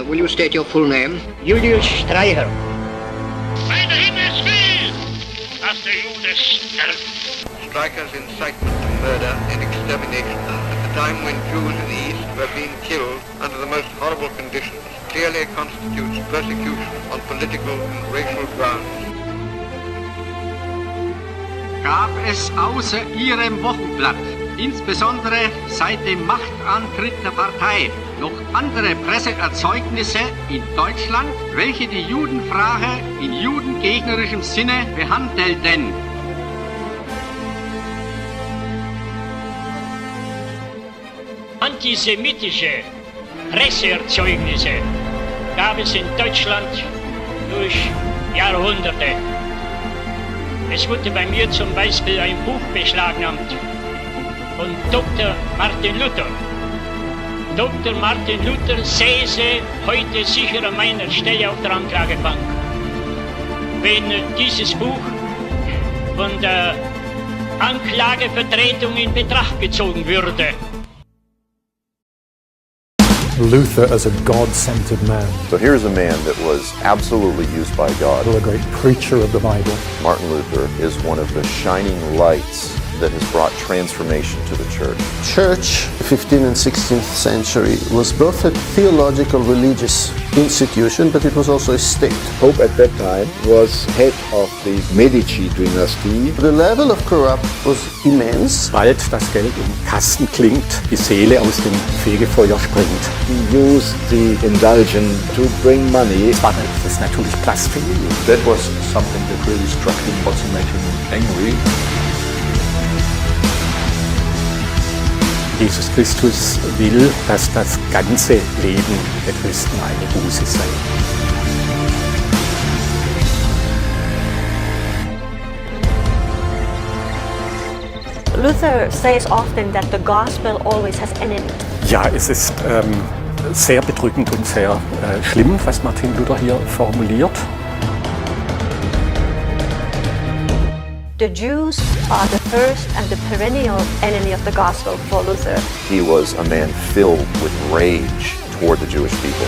Will you state your full name? Julius Streicher. Bei der Himmels will, dass der Jude stirbt. Streicher's incitement to murder and extermination at the time when Jews in the East were being killed under the most horrible conditions clearly constitutes persecution on political and racial grounds. Gab es außer Ihrem Wochenblatt, insbesondere seit dem Machtantritt der Partei, noch andere Presseerzeugnisse in Deutschland, welche die Judenfrage in judengegnerischem Sinne behandelten? Antisemitische Presseerzeugnisse gab es in Deutschland durch Jahrhunderte. Es wurde bei mir zum Beispiel ein Buch beschlagnahmt von Dr. Martin Luther. Dr. Martin Luther säße heute sicher an meiner Stelle auf der Anklagebank, wenn dieses Buch von der Anklagevertretung in Betracht gezogen würde. Luther as a God-centered man. So here's a man that was absolutely used by God. A great preacher of the Bible. Martin Luther is one of the shining lights that has brought transformation to the church. Church, 15th and 16th century, was both a theological religious institution, but it was also a state. Pope at that time was head of the Medici dynasty. The level of corruption was immense. Bald das Geld im Kasten klingt, die Seele aus dem Fegefeuer springt. He used the indulgence to bring money. Das ist natürlich Blasphemie. That was something that really struck him, also made him angry. Jesus Christus will, dass das ganze Leben der Christen eine Buße sei. Luther says often that the gospel always has enemies. Ja, es ist sehr bedrückend und sehr schlimm, was Martin Luther hier formuliert. The Jews are the first and the perennial enemy of the gospel for Luther. He was a man filled with rage toward the Jewish people.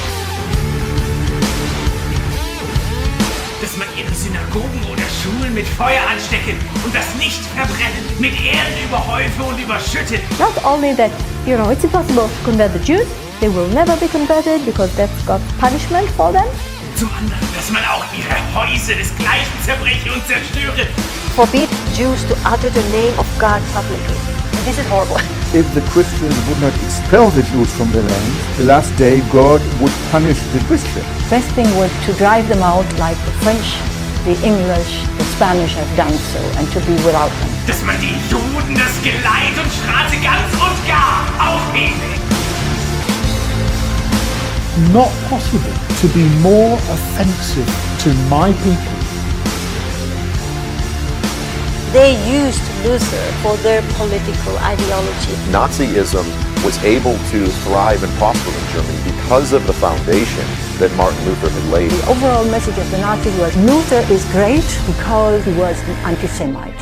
Dass man ihre Synagogen oder Schulen mit Feuer anstecken und das nicht verbrennen, mit Erde überhäufe und überschüttet. Not only that, it's impossible to convert the Jews, they will never be converted because that's God's punishment for them. Zum anderen, dass man auch ihre Häuser desgleichen zerbreche und zerstöre. Forbid Jews to utter the name of God publicly. And this is horrible. If the Christians would not expel the Jews from the land, the last day God would punish the Christians. Best thing was to drive them out like the French, the English, the Spanish have done so, and to be without them. Dass man die Juden das Geleit und Straße ganz und gar aufhebe. Not possible to be more offensive to my people. They used Luther for their political ideology. Nazism was able to thrive and prosper in Germany because of the foundation that Martin Luther had laid. The overall message of the Nazis was Luther is great because he was an anti-Semite.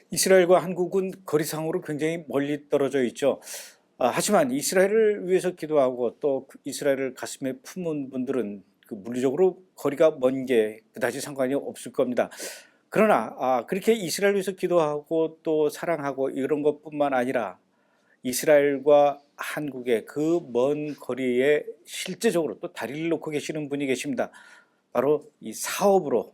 이스라엘과 한국은 거리상으로 굉장히 멀리 떨어져 있죠. 하지만 이스라엘을 위해서 기도하고 또 이스라엘을 가슴에 품은 분들은 물리적으로 거리가 먼 게 그다지 상관이 없을 겁니다. 그러나 그렇게 이스라엘 위해서 기도하고 또 사랑하고 이런 것뿐만 아니라 이스라엘과 한국의 그 먼 거리에 실제적으로 또 다리를 놓고 계시는 분이 계십니다. 바로 이 사업으로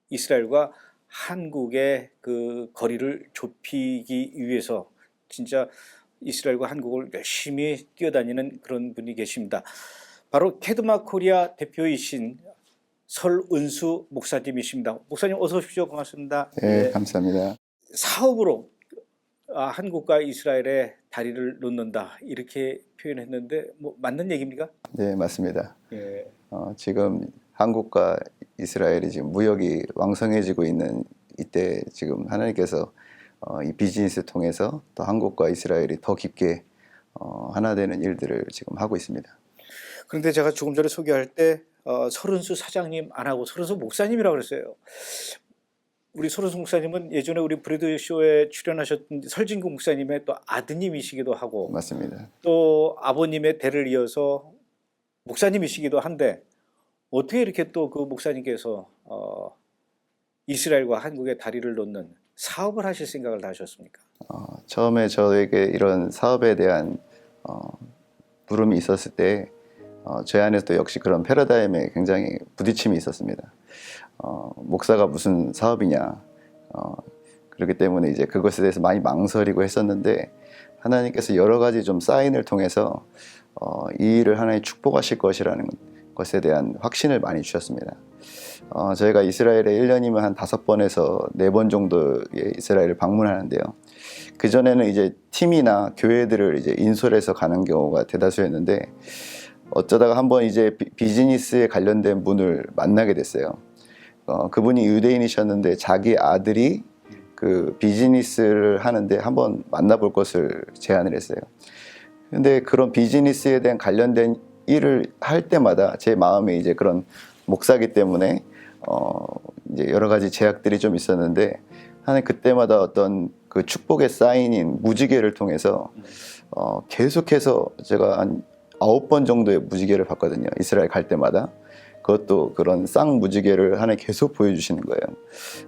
이스라엘과 한국의 그 거리를 좁히기 위해서 진짜 이스라엘과 한국을 열심히 뛰어다니는 그런 분이 계십니다. 바로 캐드마 코리아 대표이신 설은수 목사님이십니다. 목사님 어서 오십시오. 고맙습니다. 네, 감사합니다. 사업으로 한국과 이스라엘의 다리를 놓는다 이렇게 표현했는데 뭐 맞는 얘기입니까? 네, 맞습니다. 예. 지금 한국과 이스라엘이 지금 무역이 왕성해지고 있는 이때 지금 하나님께서 이 비즈니스 통해서 또 한국과 이스라엘이 더 깊게 하나 되는 일들을 지금 하고 있습니다. 그런데 제가 조금 전에 소개할 때 설은수 사장님 안 하고 설은수 목사님이라고 그랬어요. 우리 설은수 목사님은 예전에 우리 브래드 쇼에 출연하셨던 설진구 목사님의 또 아드님이시기도 하고 맞습니다. 또 아버님의 대를 이어서 목사님이시기도 한데 어떻게 이렇게 또 그 목사님께서 이스라엘과 한국의 다리를 놓는 사업을 하실 생각을 다 하셨습니까? 처음에 저에게 이런 사업에 대한 부름이 있었을 때 제 안에서도 역시 그런 패러다임에 굉장히 부딪힘이 있었습니다. 목사가 무슨 사업이냐 그렇기 때문에 이제 그것에 대해서 많이 망설이고 했었는데 하나님께서 여러 가지 좀 사인을 통해서 이 일을 하나님 축복하실 것이라는 것에 대한 확신을 많이 주셨습니다. 저희가 이스라엘에 1년이면 한 5번에서 4번 정도의 이스라엘을 방문하는데요. 그전에는 이제 팀이나 교회들을 이제 인솔해서 가는 경우가 대다수였는데 어쩌다가 한번 이제 비즈니스에 관련된 분을 만나게 됐어요. 그분이 유대인이셨는데 자기 아들이 그 비즈니스를 하는데 한번 만나볼 것을 제안을 했어요. 근데 그런 비즈니스에 대한 관련된 일을 할 때마다 제 마음에 이제 그런 목사기 때문에 이제 여러 가지 제약들이 좀 있었는데 하나님 그때마다 어떤 그 축복의 사인인 무지개를 통해서 계속해서 제가 한 9번 정도의 무지개를 봤거든요. 이스라엘 갈 때마다. 그것도 그런 쌍무지개를 하나님 계속 보여주시는 거예요.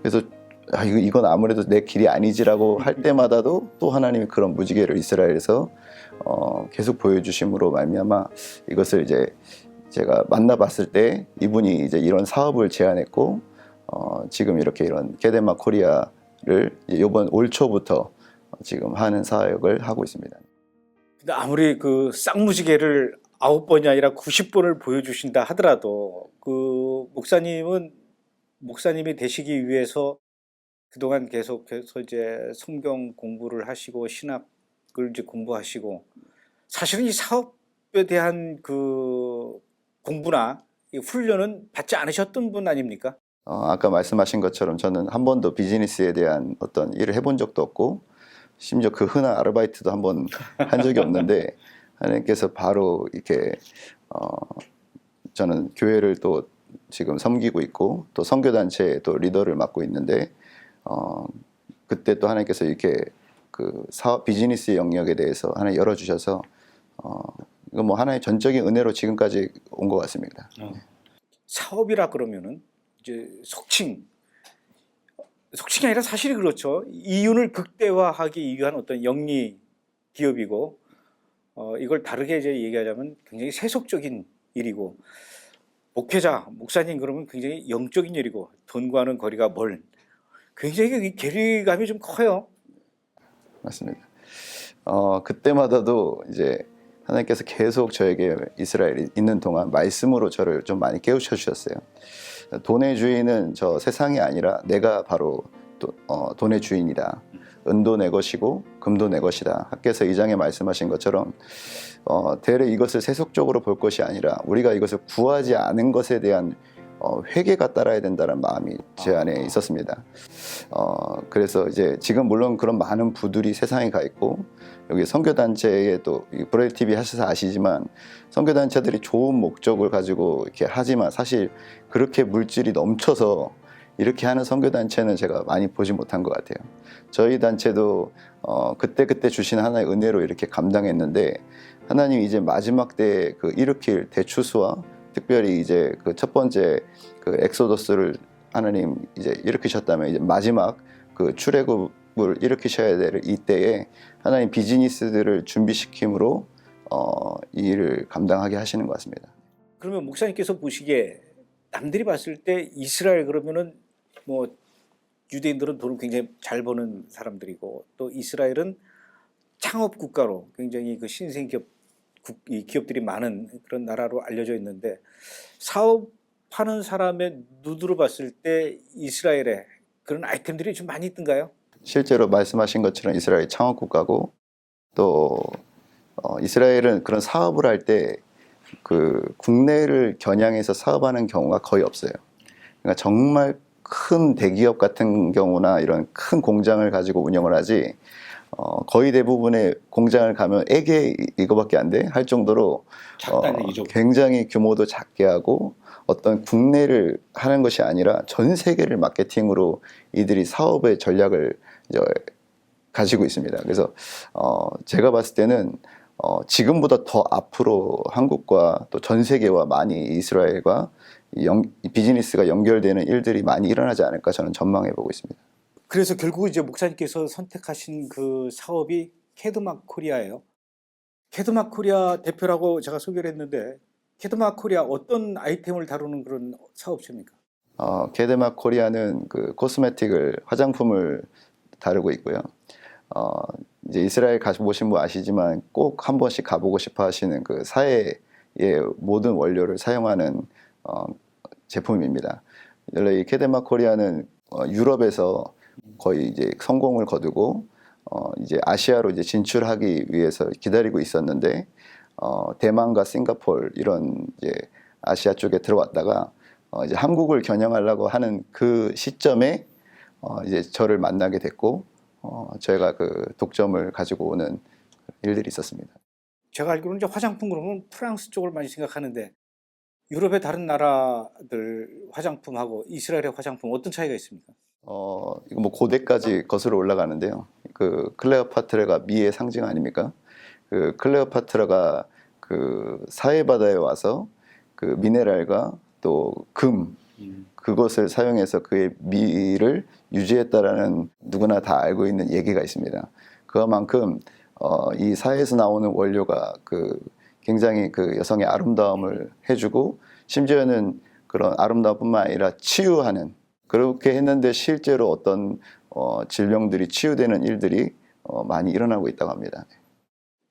그래서 이건 아무래도 내 길이 아니지라고 할 때마다도 또 하나님이 그런 무지개를 이스라엘에서 계속 보여주심으로 말미암아 이것을 이제 제가 만나봤을 때 이분이 이제 이런 사업을 제안했고 지금 이렇게 이런 캐데마 코리아를 이번 올 초부터 지금 하는 사역을 하고 있습니다. 근데 아무리 그 쌍무지개를 9번이 아니라 90번을 보여주신다 하더라도 그 목사님이 되시기 위해서 그동안 계속해서 이제 성경 공부를 하시고 신학을 이제 공부하시고 사실은 이 사업에 대한 그 공부나 이 훈련은 받지 않으셨던 분 아닙니까? 아까 말씀하신 것처럼 저는 한 번도 비즈니스에 대한 어떤 일을 해본 적도 없고 심지어 그 흔한 아르바이트도 한 번 한 적이 없는데 하나님께서 바로 이렇게 저는 교회를 또 지금 섬기고 있고 또 선교단체의 또 리더를 맡고 있는데 그때 또 하나님께서 이렇게 그 사업 비즈니스의 영역에 대해서 하나 열어주셔서 이거 뭐 하나의 전적인 은혜로 지금까지 온 것 같습니다. 사업이라 그러면은 이제 속칭이 아니라 사실이 그렇죠. 이윤을 극대화하기 위한 어떤 영리 기업이고 이걸 다르게 이제 얘기하자면 굉장히 세속적인 일이고 목사님 그러면 굉장히 영적인 일이고 돈과는 거리가 멀 굉장히 괴리감이 좀 커요. 맞습니다. 그때마다도 이제 하나님께서 계속 저에게 이스라엘에 있는 동안 말씀으로 저를 좀 많이 깨우쳐 주셨어요. 돈의 주인은 저 세상이 아니라 내가 바로 돈의 주인이다. 은도 내 것이고 금도 내 것이다. 하께서 2장에 말씀하신 것처럼 대래 이것을 세속적으로 볼 것이 아니라 우리가 이것을 구하지 않은 것에 대한 회개가 따라야 된다는 마음이 제 안에 있었습니다. 그래서 이제 지금 물론 그런 많은 부들이 세상에 가 있고 여기 선교단체에 또 브레이드 TV 하셔서 아시지만 선교단체들이 좋은 목적을 가지고 이렇게 하지만 사실 그렇게 물질이 넘쳐서 이렇게 하는 선교단체는 제가 많이 보지 못한 것 같아요. 저희 단체도 그때 주신 하나의 은혜로 이렇게 감당했는데 하나님이 이제 마지막 때에 그 일으킬 대추수와 특별히 이제 그 첫 번째 그 엑소더스를 하나님 이제 일으키셨다면 이제 마지막 그 출애굽을 일으키셔야 될 이때에 하나님 비즈니스들을 준비시킴으로 이 일을 감당하게 하시는 것 같습니다. 그러면 목사님께서 보시기에 남들이 봤을 때 이스라엘 그러면은 뭐 유대인들은 돈을 굉장히 잘 버는 사람들이고 또 이스라엘은 창업 국가로 굉장히 그 신생 이 기업들이 많은 그런 나라로 알려져 있는데 사업하는 사람의 눈으로 봤을 때 이스라엘에 그런 아이템들이 좀 많이 있던가요? 실제로 말씀하신 것처럼 이스라엘 창업 국가고 또 이스라엘은 그런 사업을 할 때 그 국내를 겨냥해서 사업하는 경우가 거의 없어요. 그러니까 정말 큰 대기업 같은 경우나 이런 큰 공장을 가지고 운영을 하지 거의 대부분의 공장을 가면 애게 이거밖에 안 돼 할 정도로 굉장히 규모도 작게 하고 어떤 국내를 하는 것이 아니라 전 세계를 마케팅으로 이들이 사업의 전략을 이제 가지고 있습니다. 그래서 제가 봤을 때는 지금보다 더 앞으로 한국과 또 전 세계와 많이 이스라엘과 비즈니스가 연결되는 일들이 많이 일어나지 않을까 저는 전망해 보고 있습니다. 그래서 결국 이제 목사님께서 선택하신 그 사업이 캐드막 코리아예요. 캐드막 코리아 대표라고 제가 소개를 했는데 캐드막 코리아 어떤 아이템을 다루는 그런 사업체입니까? 캐드막 코리아는 그 코스메틱을 화장품을 다루고 있고요. 이제 이스라엘 가보신 분 아시지만 꼭 한 번씩 가보고 싶어 하시는 그 사해의 모든 원료를 사용하는 제품입니다. 원래 이 캐드막 코리아는 유럽에서 거의 이제 성공을 거두고 이제 아시아로 이제 진출하기 위해서 기다리고 있었는데 대만과 싱가포르 이런 이제 아시아 쪽에 들어왔다가 이제 한국을 겨냥하려고 하는 그 시점에 이제 저를 만나게 됐고 저희가 그 독점을 가지고 오는 일들이 있었습니다. 제가 알기로는 이제 화장품 그러면 프랑스 쪽을 많이 생각하는데 유럽의 다른 나라들 화장품하고 이스라엘의 화장품 어떤 차이가 있습니까? 이거 뭐 고대까지 거슬러 올라가는데요. 그 클레오파트라가 미의 상징 아닙니까? 그 클레오파트라가 그 사해 바다에 와서 그 미네랄과 또 금 그것을 사용해서 그의 미를 유지했다라는 누구나 다 알고 있는 얘기가 있습니다. 그만큼 이 사해에서 나오는 원료가 그 굉장히 그 여성의 아름다움을 해주고 심지어는 그런 아름다움뿐만 아니라 치유하는 그렇게 했는데 실제로 어떤 질병들이 치유되는 일들이 많이 일어나고 있다고 합니다.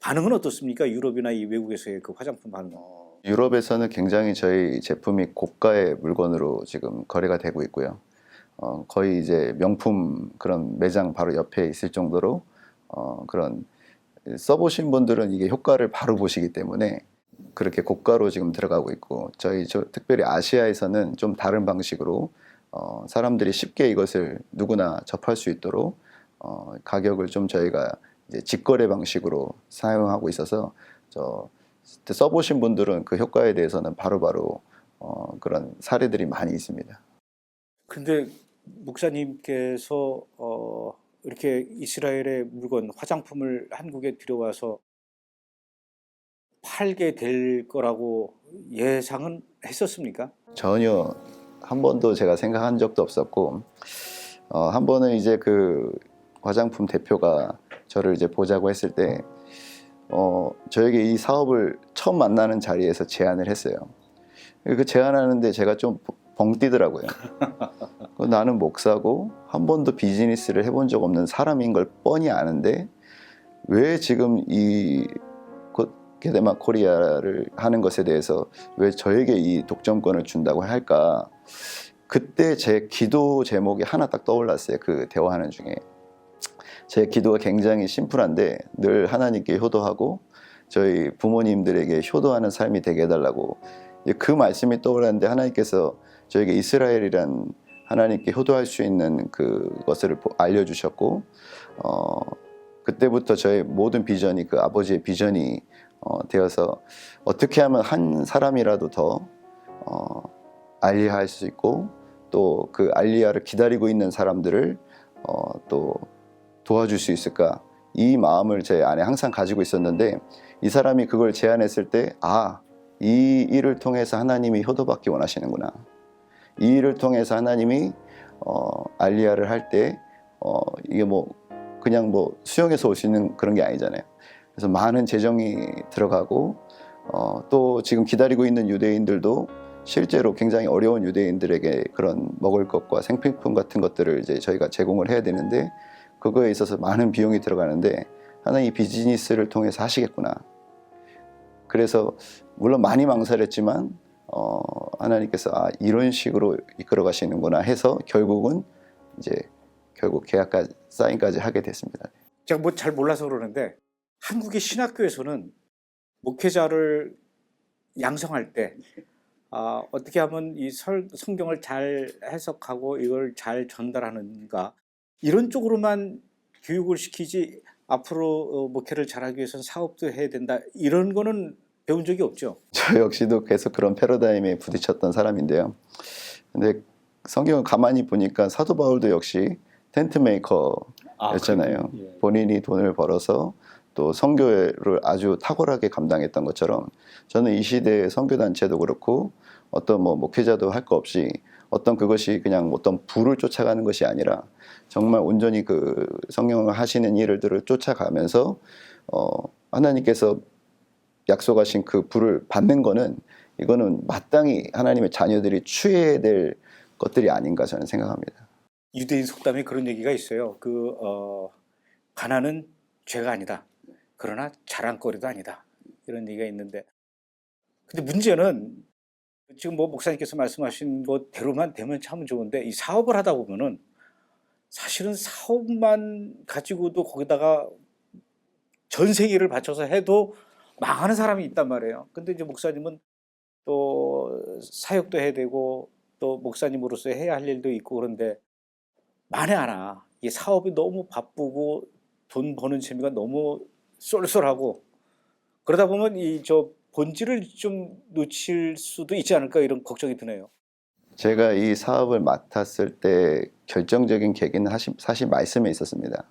반응은 어떻습니까? 유럽이나 이 외국에서의 그 화장품 반응? 유럽에서는 굉장히 저희 제품이 고가의 물건으로 지금 거래가 되고 있고요. 거의 이제 명품 그런 매장 바로 옆에 있을 정도로 그런 써보신 분들은 이게 효과를 바로 보시기 때문에 그렇게 고가로 지금 들어가고 있고 특별히 아시아에서는 좀 다른 방식으로 사람들이 쉽게 이것을 누구나 접할 수 있도록 가격을 좀 저희가 이제 직거래 방식으로 사용하고 있어서 써보신 분들은 그 효과에 대해서는 바로바로 그런 사례들이 많이 있습니다. 그런데 목사님께서 이렇게 이스라엘의 물건, 화장품을 한국에 들여와서 팔게 될 거라고 예상은 했었습니까? 전혀 한 번도 제가 생각한 적도 없었고 한 번은 이제 그 화장품 대표가 저를 이제 보자고 했을 때 저에게 이 사업을 처음 만나는 자리에서 제안을 했어요. 그 제안하는데 제가 좀 벙 뛰더라고요. 나는 목사고 한 번도 비즈니스를 해본 적 없는 사람인 걸 뻔히 아는데 왜 지금 이 캐드막 코리아를 하는 것에 대해서 왜 저에게 이 독점권을 준다고 할까? 그때 제 기도 제목이 하나 딱 떠올랐어요. 그 대화하는 중에. 제 기도가 굉장히 심플한데 늘 하나님께 효도하고 저희 부모님들에게 효도하는 삶이 되게 해달라고 그 말씀이 떠올랐는데 하나님께서 저에게 이스라엘이란 하나님께 효도할 수 있는 그것을 알려주셨고 그때부터 저의 모든 비전이 그 아버지의 비전이 되어서 어떻게 하면 한 사람이라도 더 알리할 수 있고 또 그 알리야를 기다리고 있는 사람들을 또 도와줄 수 있을까 이 마음을 제 안에 항상 가지고 있었는데 이 사람이 그걸 제안했을 때 이 일을 통해서 하나님이 효도받기 원하시는구나 이 일을 통해서 하나님이 알리야를 할 때 이게 뭐 그냥 뭐 수영해서 올 수 있는 그런 게 아니잖아요. 그래서 많은 재정이 들어가고 또 지금 기다리고 있는 유대인들도 실제로 굉장히 어려운 유대인들에게 그런 먹을 것과 생필품 같은 것들을 이제 저희가 제공을 해야 되는데 그거에 있어서 많은 비용이 들어가는데 하나님 이 비즈니스를 통해서 하시겠구나. 그래서 물론 많이 망설였지만 하나님께서 이런 식으로 이끌어 가시는구나 해서 결국은 이제 결국 계약까지 사인까지 하게 됐습니다. 제가 뭐 잘 몰라서 그러는데 한국의 신학교에서는 목회자를 양성할 때 어떻게 하면 이 성경을 잘 해석하고 이걸 잘 전달하는가 이런 쪽으로만 교육을 시키지 앞으로 목회를 잘하기 위해서는 사업도 해야 된다 이런 거는 배운 적이 없죠. 저 역시도 계속 그런 패러다임에 부딪혔던 사람인데요. 근데 성경을 가만히 보니까 사도 바울도 역시 텐트 메이커였잖아요. 예. 본인이 돈을 벌어서 또 선교를 아주 탁월하게 감당했던 것처럼 저는 이 시대의 선교단체도 그렇고 어떤 뭐 목회자도 할 거 없이 어떤 그것이 그냥 어떤 부를 쫓아가는 것이 아니라 정말 온전히 그 성령을 하시는 일들을 쫓아가면서 하나님께서 약속하신 그 부를 받는 거는 이거는 마땅히 하나님의 자녀들이 취해야 될 것들이 아닌가 저는 생각합니다. 유대인 속담에 그런 얘기가 있어요. 가난은 죄가 아니다. 그러나 자랑거리도 아니다. 이런 얘기가 있는데 근데 문제는 지금 뭐 목사님께서 말씀하신 것대로만 되면 참 좋은데 이 사업을 하다 보면은 사실은 사업만 가지고도 거기다가 전 생애를 바쳐서 해도 망하는 사람이 있단 말이에요. 근데 이제 목사님은 또 사역도 해야 되고 또 목사님으로서 해야 할 일도 있고 그런데 만에 하나 이 사업이 너무 바쁘고 돈 버는 재미가 너무 쏠쏠하고 그러다 보면 이 본질을 좀 놓칠 수도 있지 않을까 이런 걱정이 드네요. 제가 이 사업을 맡았을 때 결정적인 계기는 사실 말씀에 있었습니다.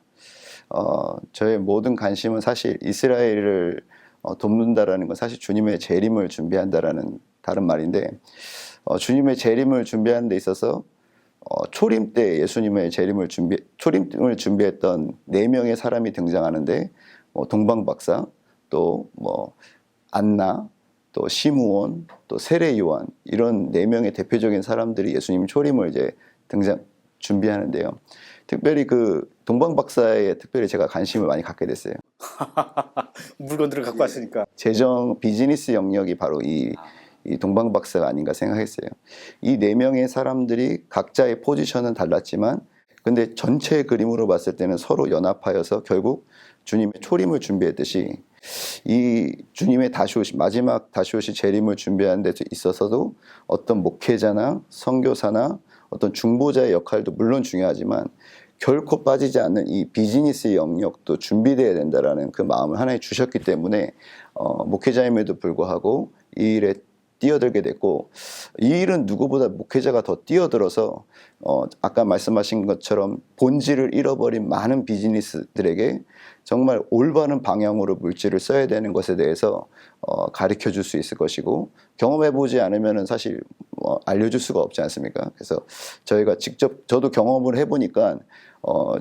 저의 모든 관심은 사실 이스라엘을 돕는다라는 건 사실 주님의 재림을 준비한다라는 다른 말인데 주님의 재림을 준비하는 데 있어서 초림 때 예수님의 초림을 준비했던 4명의 사람이 등장하는데 동방박사 또 안나 또 시므온 또 세례 요한 이런 4명의 대표적인 사람들이 예수님 초림을 이제 준비하는데요. 특별히 그 동방박사에 특별히 제가 관심을 많이 갖게 됐어요. 물건들을 갖고 왔으니까. 재정 비즈니스 영역이 바로 이 동방박사가 아닌가 생각했어요. 이 4명의 사람들이 각자의 포지션은 달랐지만 근데 전체 그림으로 봤을 때는 서로 연합하여서 결국 주님의 초림을 준비했듯이 이 주님의 다시 오신 마지막 다시 오실 재림을 준비하는 데 있어서도 어떤 목회자나 선교사나 어떤 중보자의 역할도 물론 중요하지만 결코 빠지지 않는 이 비즈니스 영역도 준비되어야 된다라는 그 마음을 하나님 주셨기 때문에 목회자임에도 불구하고 이 일에 뛰어들게 됐고 이 일은 누구보다 목회자가 더 뛰어들어서 아까 말씀하신 것처럼 본질을 잃어버린 많은 비즈니스들에게 정말 올바른 방향으로 물질을 써야 되는 것에 대해서 가르쳐 줄 수 있을 것이고 경험해보지 않으면 사실 알려줄 수가 없지 않습니까? 그래서 저희가 직접 저도 경험을 해보니까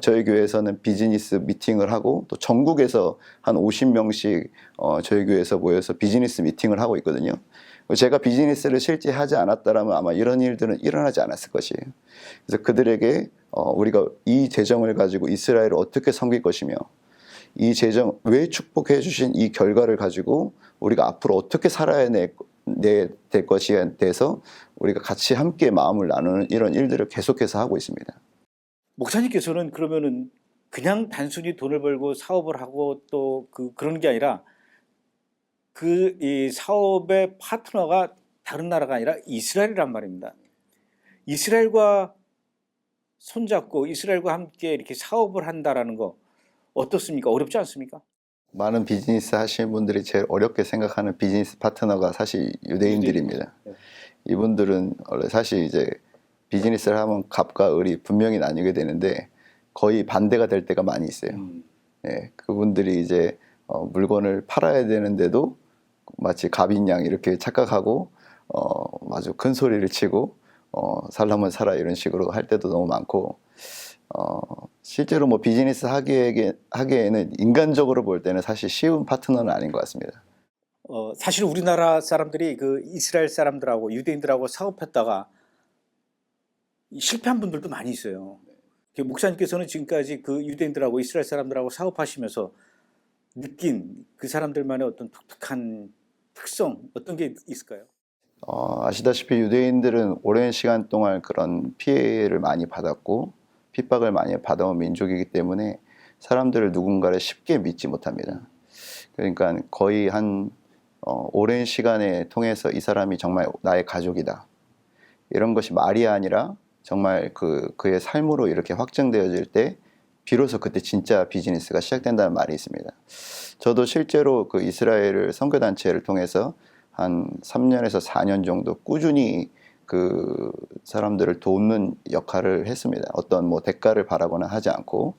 저희 교회에서는 비즈니스 미팅을 하고 또 전국에서 한 50명씩 저희 교회에서 모여서 비즈니스 미팅을 하고 있거든요. 제가 비즈니스를 실제 하지 않았다면 아마 이런 일들은 일어나지 않았을 것이에요. 그래서 그들에게 우리가 이 재정을 가지고 이스라엘을 어떻게 섬길 것이며 이 재정 왜 축복해 주신 이 결과를 가지고 우리가 앞으로 어떻게 살아야 될 것에 대해서 우리가 같이 함께 마음을 나누는 이런 일들을 계속해서 하고 있습니다. 목사님께서는 그러면은 그냥 단순히 돈을 벌고 사업을 하고 또 그런 게 아니라 이 사업의 파트너가 다른 나라가 아니라 이스라엘이란 말입니다. 이스라엘과 손잡고 이스라엘과 함께 이렇게 사업을 한다라는 거 어떻습니까? 어렵지 않습니까? 많은 비즈니스 하시는 분들이 제일 어렵게 생각하는 비즈니스 파트너가 사실 유대인들입니다. 이분들은 원래 사실 이제 비즈니스를 하면 갑과 을이 분명히 나뉘게 되는데 거의 반대가 될 때가 많이 있어요. 네, 그분들이 이제 물건을 팔아야 되는데도 마치 갑인 양 이렇게 착각하고 아주 큰 소리를 치고 살라면 살아 이런 식으로 할 때도 너무 많고 실제로 뭐 비즈니스 하기에는 인간적으로 볼 때는 사실 쉬운 파트너는 아닌 것 같습니다. 사실 우리나라 사람들이 그 이스라엘 사람들하고 유대인들하고 사업했다가 실패한 분들도 많이 있어요. 목사님께서는 지금까지 그 유대인들하고 이스라엘 사람들하고 사업하시면서 느낀 그 사람들만의 어떤 독특한 특성 어떤 게 있을까요? 아시다시피 유대인들은 오랜 시간 동안 그런 피해를 많이 받았고 핍박을 많이 받아온 민족이기 때문에 사람들을 누군가를 쉽게 믿지 못합니다. 그러니까 거의 한 오랜 시간에 통해서 이 사람이 정말 나의 가족이다. 이런 것이 말이 아니라 정말 그의 삶으로 이렇게 확정되어질 때 비로소 그때 진짜 비즈니스가 시작된다는 말이 있습니다. 저도 실제로 그 이스라엘 선교단체를 통해서 한 3년에서 4년 정도 꾸준히 그 사람들을 돕는 역할을 했습니다. 어떤 뭐 대가를 바라거나 하지 않고.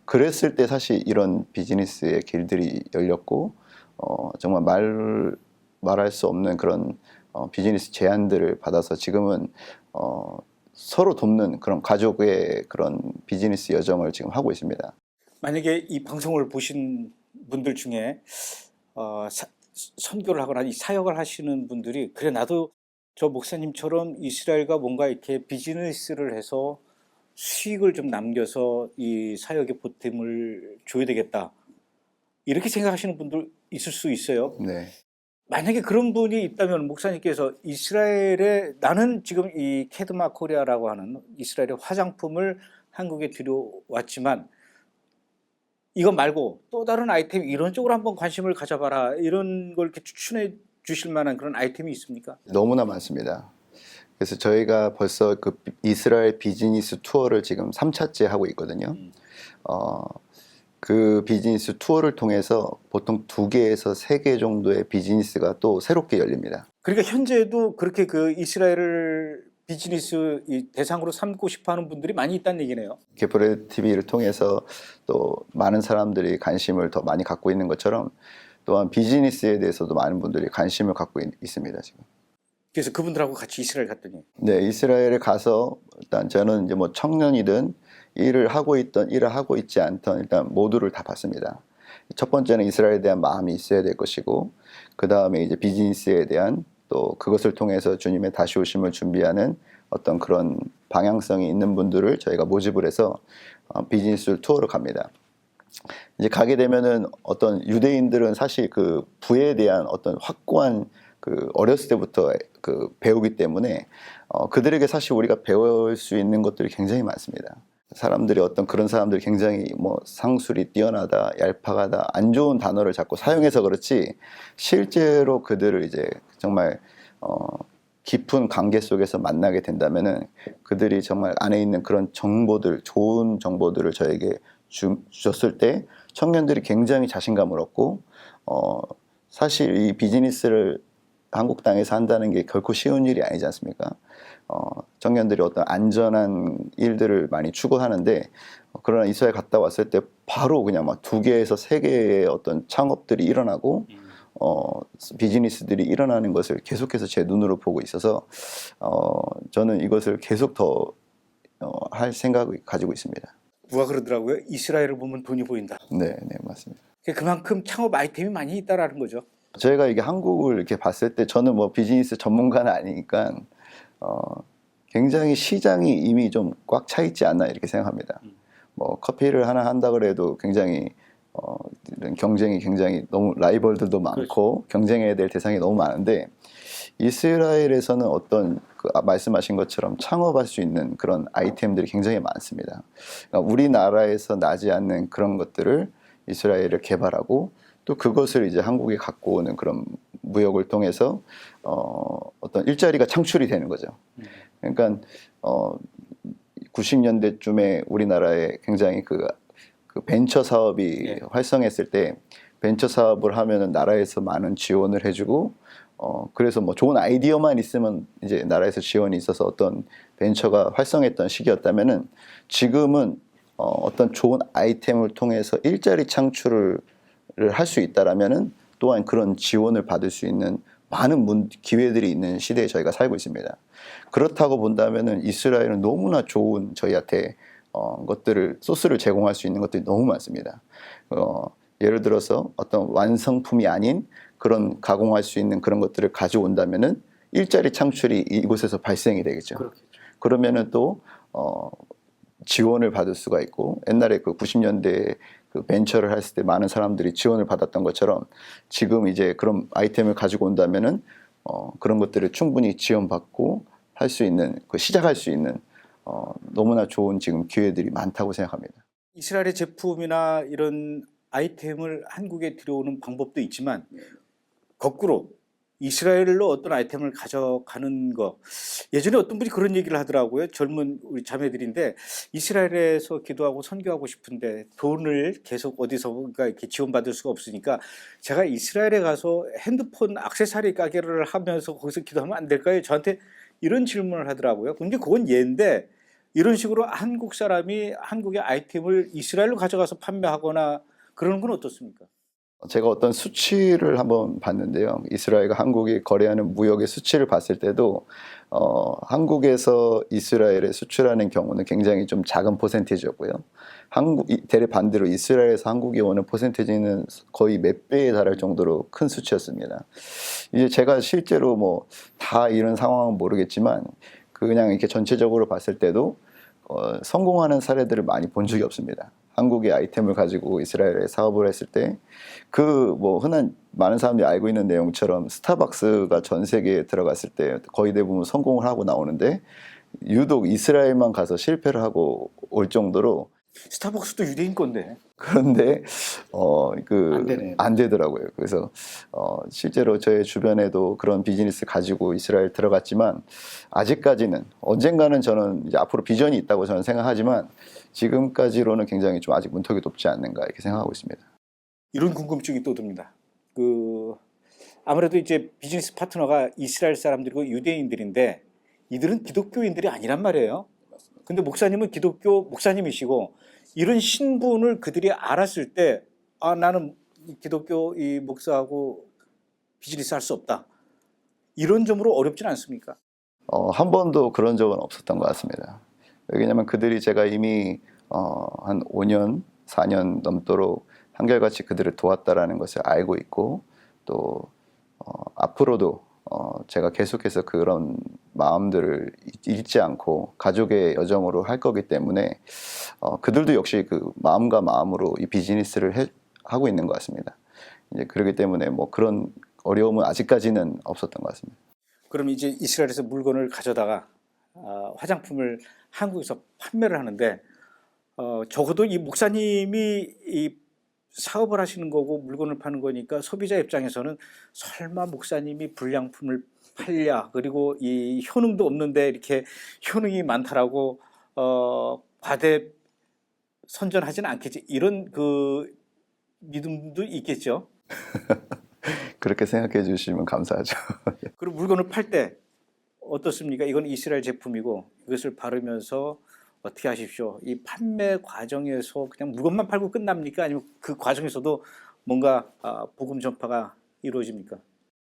그랬을 때 사실 이런 비즈니스의 길들이 열렸고 정말 말할 수 없는 그런 비즈니스 제안들을 받아서 지금은 서로 돕는 그런 가족의 그런 비즈니스 여정을 지금 하고 있습니다. 만약에 이 방송을 보신 분들 중에 선교를 하거나 이 사역을 하시는 분들이 그래 나도 저 목사님처럼 이스라엘과 뭔가 이렇게 비즈니스를 해서 수익을 좀 남겨서 이 사역에 보탬을 줘야 되겠다 이렇게 생각하시는 분들 있을 수 있어요. 네. 만약에 그런 분이 있다면 목사님께서 이스라엘에 나는 지금 이 캐드마 코리아라고 하는 이스라엘의 화장품을 한국에 들여왔지만 이거 말고 또 다른 아이템 이런 쪽으로 한번 관심을 가져봐라 이런 걸 이렇게 추천해 주실 만한 그런 아이템이 있습니까? 너무나 많습니다. 그래서 저희가 벌써 그 이스라엘 비즈니스 투어를 지금 3차째 하고 있거든요. 그 비즈니스 투어를 통해서 보통 2개에서 3개 정도의 비즈니스가 또 새롭게 열립니다. 그러니까 현재도 그렇게 그 이스라엘을 비즈니스 대상으로 삼고 싶어하는 분들이 많이 있다는 얘기네요. 게프레 TV를 통해서 또 많은 사람들이 관심을 더 많이 갖고 있는 것처럼 또한 비즈니스에 대해서도 많은 분들이 관심을 갖고 있습니다 지금. 그래서 그분들하고 같이 이스라엘 갔더니. 네, 이스라엘에 가서 일단 저는 이제 뭐 청년이든 일을 하고 있던 일을 하고 있지 않던 일단 모두를 다 봤습니다. 첫 번째는 이스라엘에 대한 마음이 있어야 될 것이고 그 다음에 이제 비즈니스에 대한 또 그것을 통해서 주님의 다시 오심을 준비하는 어떤 그런 방향성이 있는 분들을 저희가 모집을 해서 비즈니스 투어를 갑니다. 이제 가게 되면은 어떤 유대인들은 사실 그 부에 대한 어떤 확고한 그 어렸을 때부터 그 배우기 때문에 그들에게 사실 우리가 배울 수 있는 것들이 굉장히 많습니다. 사람들이 어떤 그런 사람들이 굉장히 뭐 상술이 뛰어나다, 얄팍하다, 안 좋은 단어를 자꾸 사용해서 그렇지 실제로 그들을 이제 정말 깊은 관계 속에서 만나게 된다면은 그들이 정말 안에 있는 그런 정보들, 좋은 정보들을 저에게 주셨을 때 청년들이 굉장히 자신감을 얻고 사실 이 비즈니스를 한국 땅에서 한다는 게 결코 쉬운 일이 아니지 않습니까? 청년들이 어떤 안전한 일들을 많이 추구하는데 그러나 이스라엘 갔다 왔을 때 바로 그냥 막 2개에서 3개의 어떤 창업들이 일어나고 비즈니스들이 일어나는 것을 계속해서 제 눈으로 보고 있어서 저는 이것을 계속 더 할 생각을 가지고 있습니다. 누가 그러더라고요. 이스라엘을 보면 돈이 보인다. 네, 네, 맞습니다. 그만큼 창업 아이템이 많이 있다라는 거죠. 저희가 이게 한국을 이렇게 봤을 때 저는 뭐 비즈니스 전문가는 아니니까 굉장히 시장이 이미 좀 꽉 차 있지 않나 이렇게 생각합니다. 뭐 커피를 하나 한다 그래도 굉장히 이런 경쟁이 굉장히 너무 라이벌들도 많고 그렇죠. 경쟁해야 될 대상이 너무 많은데 이스라엘에서는 어떤 말씀하신 것처럼 창업할 수 있는 그런 아이템들이 굉장히 많습니다. 그러니까 우리나라에서 나지 않는 그런 것들을 이스라엘을 개발하고 또 그것을 이제 한국에 갖고 오는 그런 무역을 통해서 어떤 일자리가 창출이 되는 거죠. 그러니까 90년대쯤에 우리나라에 굉장히 그 벤처 사업이 활성했을 때 벤처 사업을 하면은 나라에서 많은 지원을 해주고 그래서 뭐 좋은 아이디어만 있으면 이제 나라에서 지원이 있어서 어떤 벤처가 활성했던 시기였다면은 지금은 어떤 좋은 아이템을 통해서 일자리 창출을 할 수 있다라면은 또한 그런 지원을 받을 수 있는 많은 기회들이 있는 시대에 저희가 살고 있습니다. 그렇다고 본다면은 이스라엘은 너무나 좋은 저희한테 것들을 소스를 제공할 수 있는 것들이 너무 많습니다. 예를 들어서 어떤 완성품이 아닌 그런 가공할 수 있는 그런 것들을 가져온다면은 일자리 창출이 이곳에서 발생이 되겠죠. 그렇겠죠. 그러면은 또 지원을 받을 수가 있고 옛날에 그 90년대에 그 벤처를 했을 때 많은 사람들이 지원을 받았던 것처럼 지금 이제 그런 아이템을 가지고 온다면은 그런 것들을 충분히 지원받고 할 수 있는 시작할 수 있는 너무나 좋은 지금 기회들이 많다고 생각합니다. 이스라엘의 제품이나 이런 아이템을 한국에 들여오는 방법도 있지만 거꾸로 이스라엘로 어떤 아이템을 가져가는 거 예전에 어떤 분이 그런 얘기를 하더라고요. 젊은 우리 자매들인데 이스라엘에서 기도하고 선교하고 싶은데 돈을 계속 어디서가 이렇게 지원받을 수가 없으니까 제가 이스라엘에 가서 핸드폰 액세서리 가게를 하면서 거기서 기도하면 안 될까요? 저한테 이런 질문을 하더라고요. 근데 그건 예인데 이런 식으로 한국 사람이 한국의 아이템을 이스라엘로 가져가서 판매하거나 그러는 건 어떻습니까? 제가 어떤 수치를 한번 봤는데요. 이스라엘과 한국이 거래하는 무역의 수치를 봤을 때도 한국에서 이스라엘에 수출하는 경우는 굉장히 좀 작은 퍼센티지였고요. 대래 반대로 이스라엘에서 한국에 오는 퍼센티지는 거의 몇 배에 달할 정도로 큰 수치였습니다. 이제 제가 실제로 뭐 다 이런 상황은 모르겠지만 그냥 이렇게 전체적으로 봤을 때도 성공하는 사례들을 많이 본 적이 없습니다. 한국의 아이템을 가지고 이스라엘에 사업을 했을 때 그 뭐 흔한 많은 사람들이 알고 있는 내용처럼 스타벅스가 전 세계에 들어갔을 때 거의 대부분 성공을 하고 나오는데 유독 이스라엘만 가서 실패를 하고 올 정도로 스타벅스도 유대인 건데 그런데 안 되더라고요. 그래서 실제로 저의 주변에도 그런 비즈니스 가지고 이스라엘 들어갔지만 아직까지는 언젠가는 저는 이제 앞으로 비전이 있다고 저는 생각하지만 지금까지로는 굉장히 좀 아직 문턱이 높지 않는가 이렇게 생각하고 있습니다. 이런 궁금증이 또 듭니다. 아무래도 이제 비즈니스 파트너가 이스라엘 사람들이고 유대인들인데 이들은 기독교인들이 아니란 말이에요. 근데 목사님은 기독교 목사님이시고 이런 신분을 그들이 알았을 때 나는 기독교 이 목사하고 비즈니스 할 수 없다. 이런 점으로 어렵진 않습니까? 한 번도 그런 적은 없었던 것 같습니다. 왜냐하면 그들이 제가 이미 한 5년, 4년 넘도록 한결같이 그들을 도왔다라는 것을 알고 있고 또 앞으로도 제가 계속해서 그런 마음들을 잊지 않고 가족의 여정으로 할 거기 때문에 그들도 역시 그 마음과 마음으로 이 비즈니스를 하고 있는 것 같습니다. 이제 그렇기 때문에 뭐 그런 어려움은 아직까지는 없었던 것 같습니다. 그럼 이제 이스라엘에서 물건을 가져다가 화장품을 한국에서 판매를 하는데 적어도 이 목사님이 이 사업을 하시는 거고 물건을 파는 거니까 소비자 입장에서는 설마 목사님이 불량품을 팔랴 그리고 이 효능도 없는데 이렇게 효능이 많다라고 과대 선전하지는 않겠지 이런 그 믿음도 있겠죠. 그렇게 생각해 주시면 감사하죠. 그리고 물건을 팔 때 어떻습니까? 이건 이스라엘 제품이고 이것을 바르면서 어떻게 하십시오? 이 판매 과정에서 그냥 물건만 팔고 끝납니까? 아니면 그 과정에서도 뭔가 복음 전파가 이루어집니까?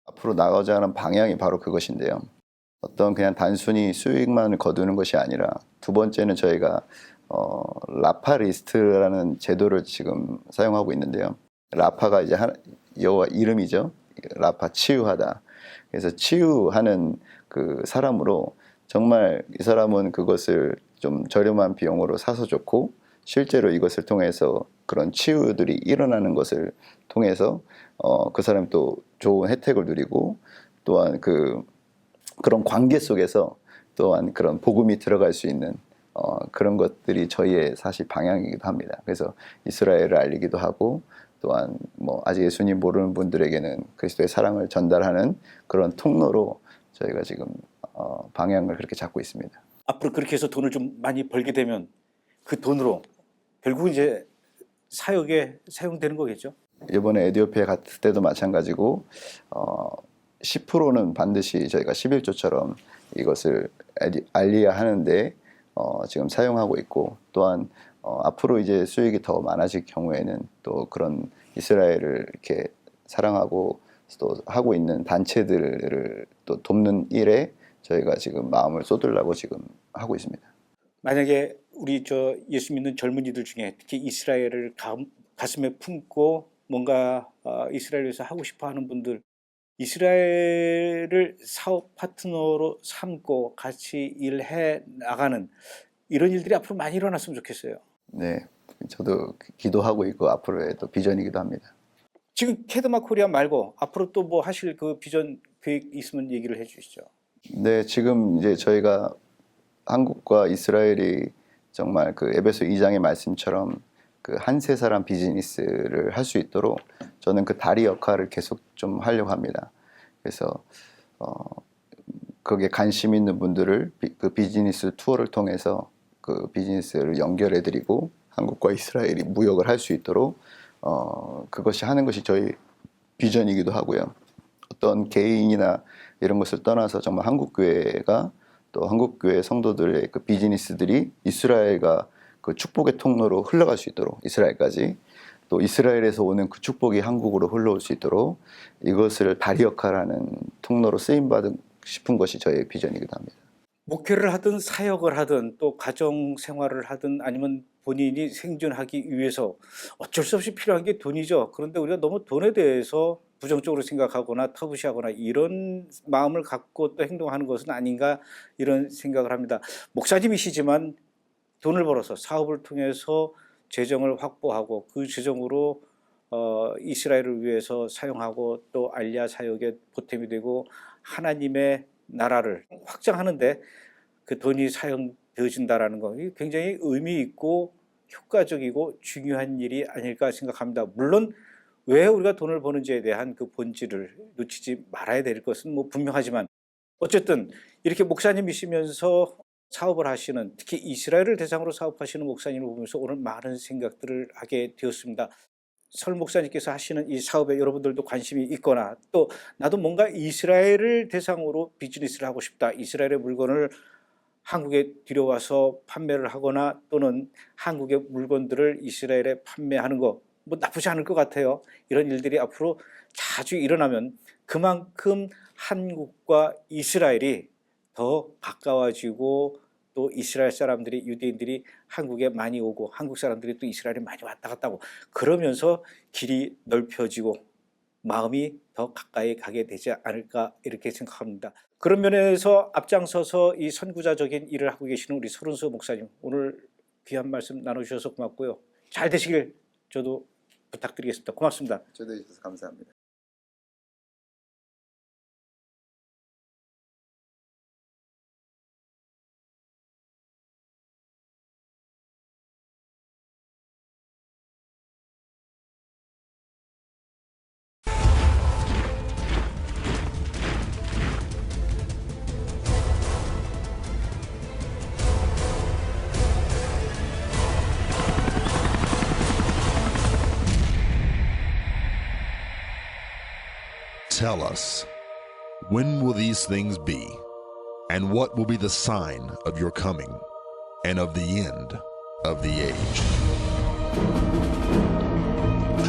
앞으로 나가고자 하는 방향이 바로 그것인데요. 어떤 그냥 단순히 수익만 거두는 것이 아니라 두 번째는 저희가 라파 리스트라는 제도를 지금 사용하고 있는데요. 라파가 이제 여호와 이름이죠. 라파 치유하다. 그래서 치유하는 그 사람으로 정말 이 사람은 그것을 좀 저렴한 비용으로 사서 좋고 실제로 이것을 통해서 그런 치유들이 일어나는 것을 통해서 그 사람이 또 좋은 혜택을 누리고 또한 그런 관계 속에서 또한 그런 복음이 들어갈 수 있는 그런 것들이 저희의 사실 방향이기도 합니다. 그래서 이스라엘을 알리기도 하고 또한 뭐 아직 예수님 모르는 분들에게는 그리스도의 사랑을 전달하는 그런 통로로 저희가 지금 방향을 그렇게 잡고 있습니다. 앞으로 그렇게 해서 돈을 좀 많이 벌게 되면 그 돈으로 결국 이제 사역에 사용되는 거겠죠? 이번에 에티오피아 갔을 때도 마찬가지고 10%는 반드시 저희가 11조처럼 이것을 알리야 하는데 지금 사용하고 있고 또한 앞으로 이제 수익이 더 많아질 경우에는 또 그런 이스라엘을 이렇게 사랑하고 또 하고 있는 단체들을 또 돕는 일에 저희가 지금 마음을 쏟으려고 지금 하고 있습니다. 만약에 우리 예수 믿는 젊은이들 중에 특히 이스라엘을 가슴에 품고 뭔가 이스라엘 위해서 하고 싶어하는 분들, 이스라엘을 사업 파트너로 삼고 같이 일해 나가는 이런 일들이 앞으로 많이 일어났으면 좋겠어요. 네, 저도 기도하고 있고 앞으로의 또 비전이기도 합니다. 지금 캐드마 코리아 말고 앞으로 또 뭐 하실 그 비전 계획 있으면 얘기를 해주시죠. 네, 지금 이제 저희가 한국과 이스라엘이 정말 그 에베소 2장의 말씀처럼 그 한 세 사람 비즈니스를 할 수 있도록 저는 그 다리 역할을 계속 좀 하려고 합니다. 그래서 거기에 관심 있는 분들을 그 비즈니스 투어를 통해서 그 비즈니스를 연결해드리고 한국과 이스라엘이 무역을 할 수 있도록 그것이 하는 것이 저희 비전이기도 하고요. 어떤 개인이나 이런 것을 떠나서 정말 한국교회가 또 한국교회 성도들의 그 비즈니스들이 이스라엘과 그 축복의 통로로 흘러갈 수 있도록 이스라엘까지 또 이스라엘에서 오는 그 축복이 한국으로 흘러올 수 있도록 이것을 다리 역할하는 통로로 쓰임받은 싶은 것이 저의 비전이기도 합니다. 목회를 하든 사역을 하든 또 가정 생활을 하든 아니면 본인이 생존하기 위해서 어쩔 수 없이 필요한 게 돈이죠. 그런데 우리가 너무 돈에 대해서 부정적으로 생각하거나 터부시하거나 이런 마음을 갖고 또 행동하는 것은 아닌가 이런 생각을 합니다. 목사님이시지만 돈을 벌어서 사업을 통해서 재정을 확보하고 그 재정으로 이스라엘을 위해서 사용하고 또 알리아 사역에 보탬이 되고 하나님의 나라를 확장하는데 그 돈이 사용되어진다라는 거 굉장히 의미 있고 효과적이고 중요한 일이 아닐까 생각합니다. 물론 왜 우리가 돈을 버는지에 대한 그 본질을 놓치지 말아야 될 것은 뭐 분명하지만 어쨌든 이렇게 목사님이시면서 사업을 하시는 특히 이스라엘을 대상으로 사업하시는 목사님을 보면서 오늘 많은 생각들을 하게 되었습니다. 설 목사님께서 하시는 이 사업에 여러분들도 관심이 있거나 또 나도 뭔가 이스라엘을 대상으로 비즈니스를 하고 싶다. 이스라엘의 물건을 한국에 들여와서 판매를 하거나 또는 한국의 물건들을 이스라엘에 판매하는 거 뭐 나쁘지 않을 것 같아요. 이런 일들이 앞으로 자주 일어나면 그만큼 한국과 이스라엘이 더 가까워지고 또 이스라엘 사람들이 유대인들이 한국에 많이 오고 한국 사람들이 또 이스라엘에 많이 왔다 갔다 하고 그러면서 길이 넓혀지고 마음이 더 가까이 가게 되지 않을까 이렇게 생각합니다. 그런 면에서 앞장서서 이 선구자적인 일을 하고 계시는 우리 서른수 목사님 오늘 귀한 말씀 나눠주셔서 고맙고요. 잘 되시길 저도 부탁드리겠습니다. 고맙습니다. 저도 해주셔서 감사합니다. Tell us, when will these things be? And what will be the sign of your coming and of the end of the age?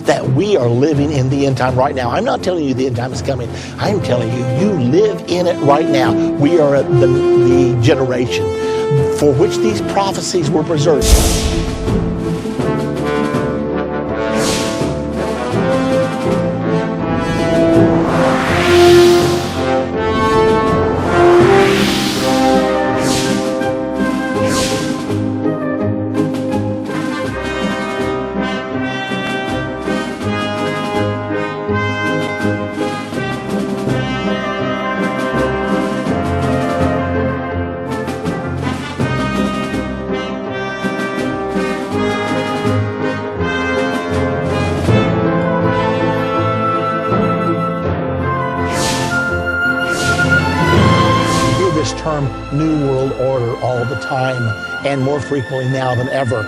That we are living in the end time right now. I'm not telling you the end time is coming. I'm telling you, you live in it right now. We are the generation for which these prophecies were preserved. New World Order all the time and more frequently now than ever.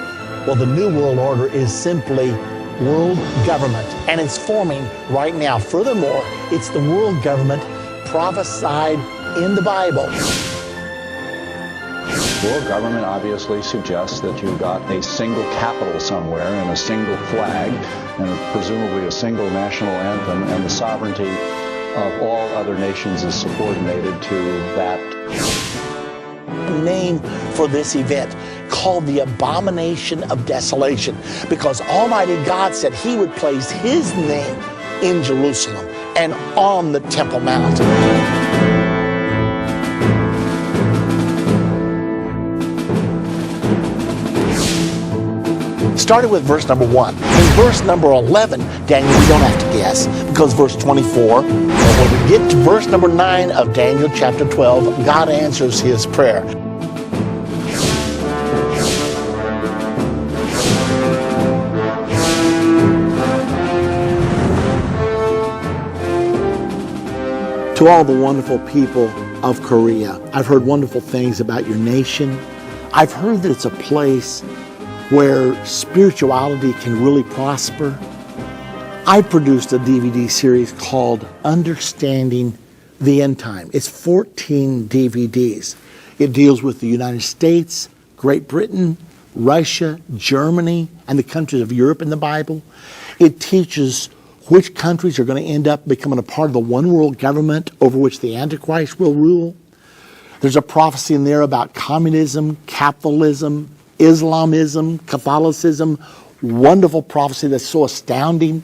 Well, the New World Order is simply world government and it's forming right now. Furthermore, it's the world government prophesied in the Bible. World government obviously suggests that you've got a single capital somewhere and a single flag and presumably a single national anthem, and the sovereignty of all other nations is subordinated to that. Name for this event. called the abomination of desolation, because Almighty God said He would place His name in Jerusalem and on the Temple Mount. Started with verse number 1. In verse number 11, Daniel, we don't have to guess, because verse 24, and when we get to verse number 9 of Daniel chapter 12, God answers his prayer. To all the wonderful people of Korea, I've heard wonderful things about your nation. I've heard that it's a place where spirituality can really prosper. I produced a DVD series called Understanding the End Time. It's 14 DVDs. It deals with the United States, Great Britain, Russia, Germany, and the countries of Europe in the Bible. It teaches which countries are going to end up becoming a part of the one world government over which the Antichrist will rule. There's a prophecy in there about communism, capitalism, Islamism, Catholicism, wonderful prophecy that's so astounding.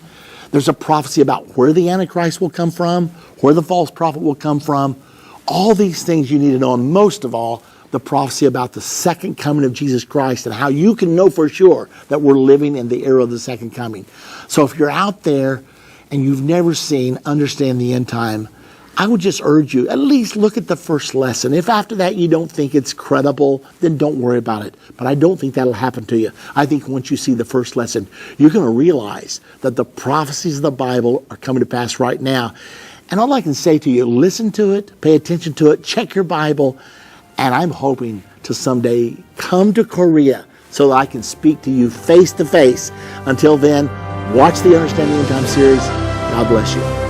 There's a prophecy about where the Antichrist will come from, where the false prophet will come from. All these things you need to know, and most of all, the prophecy about the second coming of Jesus Christ and how you can know for sure that we're living in the era of the second coming. So if you're out there and you've never seen Understand the End Time, I would just urge you, at least look at the first lesson. If after that you don't think it's credible, then don't worry about it. But I don't think that'll happen to you. I think once you see the first lesson, you're going to realize that the prophecies of the Bible are coming to pass right now. And all I can say to you, listen to it, pay attention to it, check your Bible, and I'm hoping to someday come to Korea so that I can speak to you face to face. Until then, watch the Understanding the End Time series. God bless you.